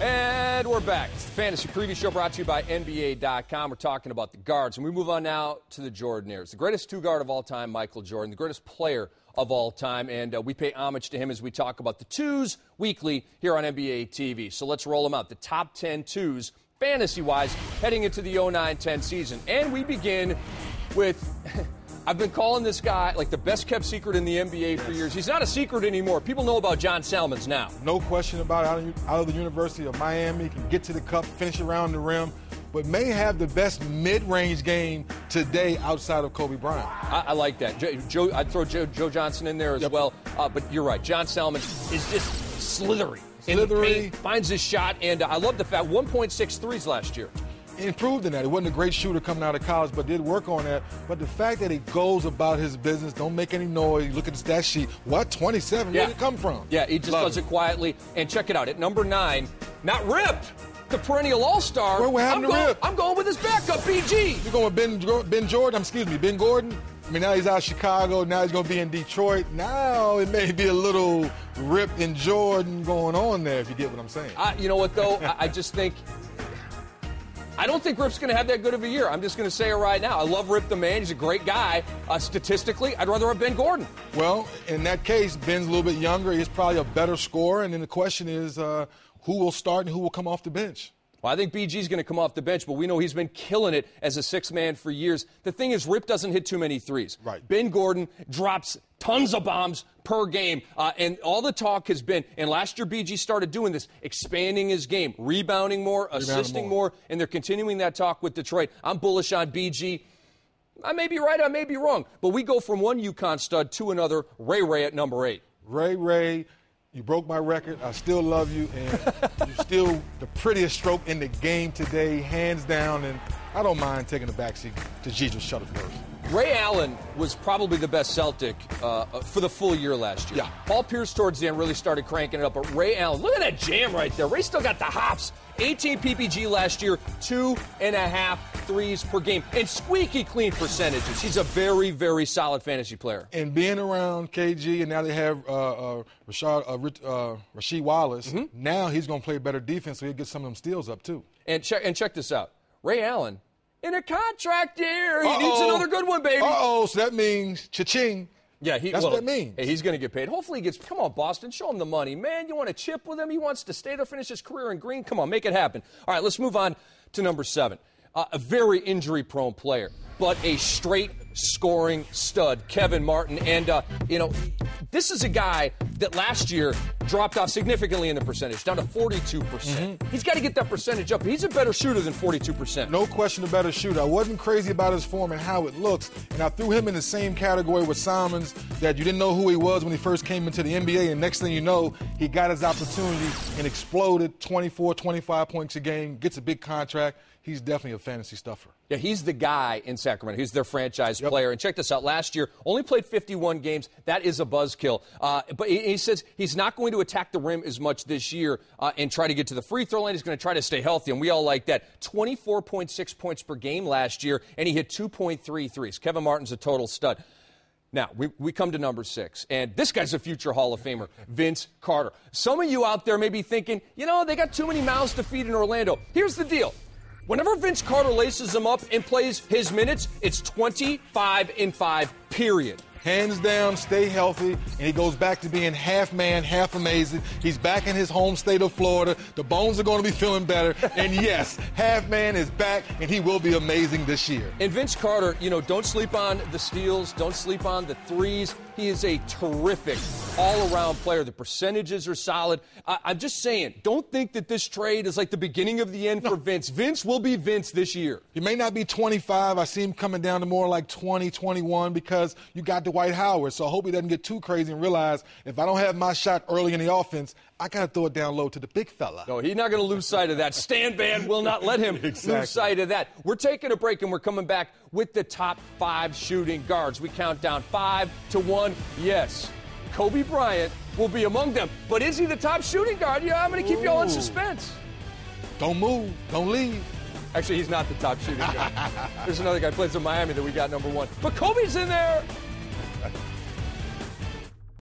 And we're back. It's the Fantasy Preview Show brought to you by NBA.com. We're talking about the guards. And we move on now to the Jordan-airs. The greatest two-guard of all time, Michael Jordan. The greatest player of all time. And we pay homage to him as we talk about the twos weekly here on NBA TV. So let's roll them out. The top 10 twos, fantasy-wise, heading into the 09-10 season. And we begin with... I've been calling this guy like the best-kept secret in the NBA for years. He's not a secret anymore. People know about John Salmons now. No question about it. Out of the University of Miami, can get to the cup, finish around the rim, but may have the best mid-range game today outside of Kobe Bryant. I like that. I'd throw Joe Johnson in there as well. But you're right. John Salmons is just slithery. Slithery. Finds his shot, and I love the fact 1.6 threes last year. Improved in that. He wasn't a great shooter coming out of college, but did work on that. But the fact that he goes about his business, don't make any noise, look at the stat sheet. What? 27? Where did it come from? Yeah, he just does it quietly. And check it out. At number 9, not ripped, the perennial all-star. What happened to Rip? I'm going with his backup, BG. You're going with Ben Gordon? I mean, now he's out of Chicago. Now he's going to be in Detroit. Now it may be a little Rip and Jordan going on there, if you get what I'm saying. You know what, though? I just think... I don't think Rip's going to have that good of a year. I'm just going to say it right now. I love Rip the man. He's a great guy. Statistically, I'd rather have Ben Gordon. Well, in that case, Ben's a little bit younger. He's probably a better scorer. And then the question is who will start and who will come off the bench? Well, I think BG's going to come off the bench, but we know he's been killing it as a sixth man for years. The thing is, Rip doesn't hit too many threes. Right. Ben Gordon drops tons of bombs per game, and all the talk has been, and last year BG started doing this, expanding his game, rebounding more, assisting more, and they're continuing that talk with Detroit. I'm bullish on BG. I may be right, I may be wrong, but we go from one UConn stud to another. Ray at number 8. Ray. You broke my record. I still love you, and you're still the prettiest stroke in the game today, hands down, and I don't mind taking the backseat to Jesus Shuttlesworth. Ray Allen was probably the best Celtic for the full year last year. Yeah. Paul Pierce towards the end really started cranking it up, but Ray Allen, look at that jam right there. Ray still got the hops. 18 PPG last year, 2.5 threes per game, and squeaky clean percentages. He's a very, very solid fantasy player. And being around KG, and now they have Rasheed Wallace, now he's going to play better defense, so he'll get some of them steals up too. And check this out. Ray Allen, in a contract year, he needs another good one, baby. So that means cha-ching. Yeah, that's what that means. Hey, he's going to get paid. Hopefully he gets, come on, Boston, show him the money. Man, you want to chip with him? He wants to stay there, finish his career in green? Come on, make it happen. All right, let's move on to number 7. A very injury-prone player, but a straight scoring stud, Kevin Martin. And, this is a guy that last year dropped off significantly in the percentage, down to 42%. He's got to get that percentage up. He's a better shooter than 42%. No question a better shooter. I wasn't crazy about his form and how it looks, and I threw him in the same category with Salmons, that you didn't know who he was when he first came into the NBA, and next thing you know, he got his opportunity and exploded 24, 25 points a game, gets a big contract. He's definitely a fantasy stuffer. Yeah, he's the guy in Sacramento. He's their franchise player. And check this out. Last year, only played 51 games. That is a buzzkill. But he says he's not going to attack the rim as much this year and try to get to the free throw line. He's going to try to stay healthy, and we all like that. 24.6 points per game last year, and he hit 2.3 threes. Kevin Martin's a total stud. Now, we come to number 6, and this guy's a future Hall of Famer, Vince Carter. Some of you out there may be thinking, they got too many mouths to feed in Orlando. Here's the deal. Whenever Vince Carter laces them up and plays his minutes, it's 25-5, period. Hands down, stay healthy, and he goes back to being half man, half amazing. He's back in his home state of Florida. The Bones are going to be feeling better. And yes, half man is back, and he will be amazing this year. And Vince Carter, don't sleep on the steals, don't sleep on the threes. He is a terrific all-around player. The percentages are solid. I'm just saying, don't think that this trade is like the beginning of the end for Vince. Vince will be Vince this year. He may not be 25. I see him coming down to more like 20, 21 because you got Dwight Howard. So I hope he doesn't get too crazy and realize if I don't have my shot early in the offense, I got to throw it down low to the big fella. No, he's not going to lose sight of that. Stan Van will not let him lose sight of that. We're taking a break, and we're coming back with the top 5 shooting guards. We count down 5 to 1. Yes, Kobe Bryant will be among them. But is he the top shooting guard? Yeah, I'm going to keep you all in suspense. Don't move. Don't leave. Actually, he's not the top shooting guard. There's another guy who plays in Miami that we got number 1. But Kobe's in there.